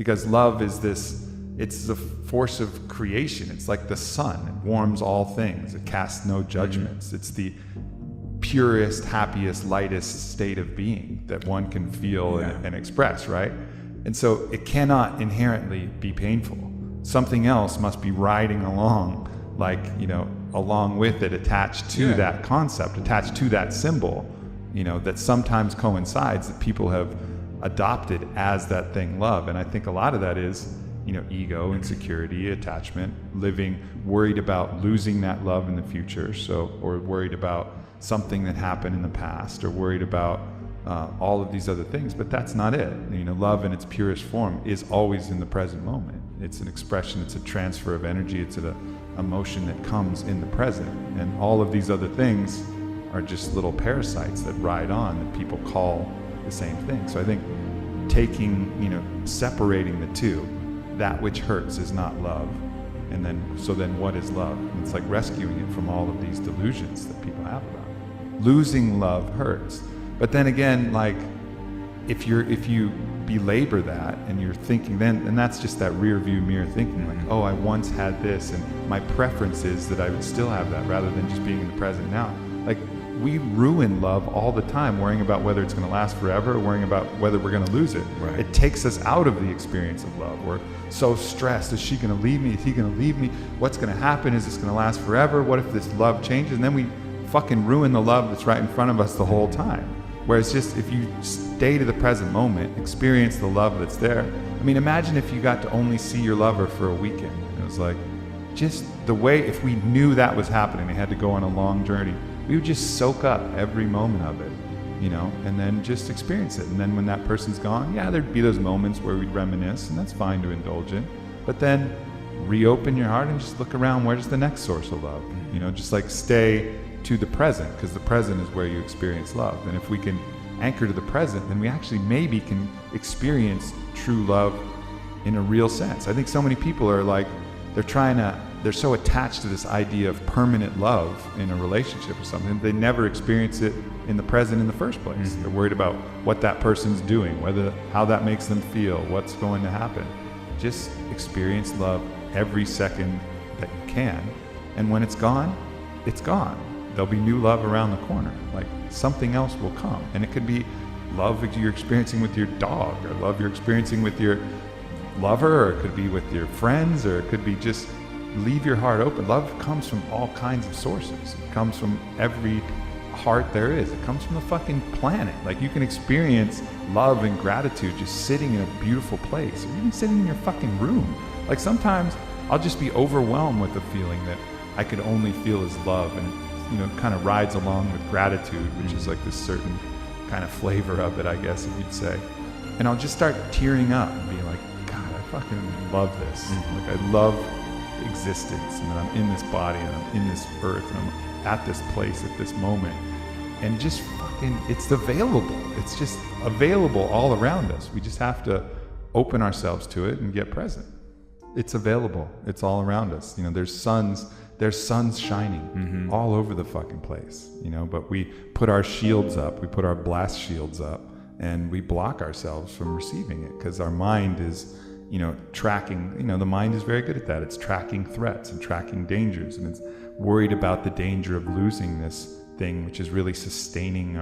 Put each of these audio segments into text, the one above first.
because love is it's the force of creation. It's like the sun. It warms all things. It casts no judgments. It's the purest, happiest, lightest state of being that one can feel and express, right? And so it cannot inherently be painful. Something else must be riding along, like, along with it, attached to that concept, attached to that symbol, that sometimes coincides, that people have adopted as that thing, love. And I think a lot of that is, ego, insecurity, attachment, living worried about losing that love in the future. Or worried about something that happened in the past, or worried about all of these other things. But that's not it. Love in its purest form is always in the present moment. It's an expression, it's a transfer of energy, it's an emotion that comes in the present. And all of these other things are just little parasites that ride on, that people call the same thing. So I think separating the two, that which hurts is not love. And then what is love? And it's like rescuing it from all of these delusions that people have about it. Losing love hurts. But then again, like, if you belabor that and you're thinking then, and that's just that rear view mirror thinking, like, oh, I once had this and my preference is that I would still have that, rather than just being in the present now. Like, we ruin love all the time, worrying about whether it's going to last forever, or worrying about whether we're going to lose it. Right. It takes us out of the experience of love. We're so stressed. Is she going to leave me? Is he going to leave me? What's going to happen? Is this going to last forever? What if this love changes? And then we fucking ruin the love that's right in front of us the whole time. Whereas just if you stay to the present moment, experience the love that's there. I mean, imagine if you got to only see your lover for a weekend. It was like, just the way, if we knew that was happening, they had to go on a long journey, we would just soak up every moment of it, and then just experience it. And then when that person's gone, there'd be those moments where we'd reminisce, and that's fine to indulge in. But then reopen your heart and just look around. Where's the next source of love? Just like stay to the present, because the present is where you experience love. And if we can anchor to the present, then we actually maybe can experience true love in a real sense. I think so many people are like, they're so attached to this idea of permanent love in a relationship or something, they never experience it in the present in the first place. Mm-hmm. They're worried about what that person's doing, how that makes them feel, what's going to happen. Just experience love every second that you can. And when it's gone, it's gone. There'll be new love around the corner. Like, something else will come. And it could be love you're experiencing with your dog, or love you're experiencing with your lover, or it could be with your friends, or it could be just leave your heart open. Love comes from all kinds of sources. It comes from every heart there is. It comes from the fucking planet. Like, you can experience love and gratitude just sitting in a beautiful place, or even sitting in your fucking room. Like, sometimes I'll just be overwhelmed with the feeling that I could only feel as love, and kind of rides along with gratitude, which is like this certain kind of flavor of it, I guess, if you'd say. And I'll just start tearing up and being like, God, I fucking love this. Like, I love existence, and that I'm in this body, and I'm in this earth, and I'm at this place at this moment. And just fucking, it's available. It's just available all around us. We just have to open ourselves to it and get present. It's available. It's all around us. There's suns shining all over the fucking place, but we put our shields up, we put our blast shields up, and we block ourselves from receiving it, because our mind is, tracking, the mind is very good at that. It's tracking threats and tracking dangers, and it's worried about the danger of losing this thing, which is really sustaining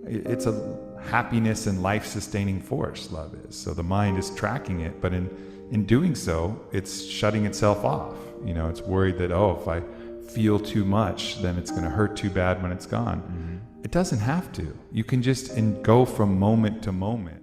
it's a happiness and life-sustaining force, love is. So the mind is tracking it, but in doing so, it's shutting itself off. It's worried that, if I feel too much, then it's going to hurt too bad when it's gone. It doesn't have to. You can just go from moment to moment.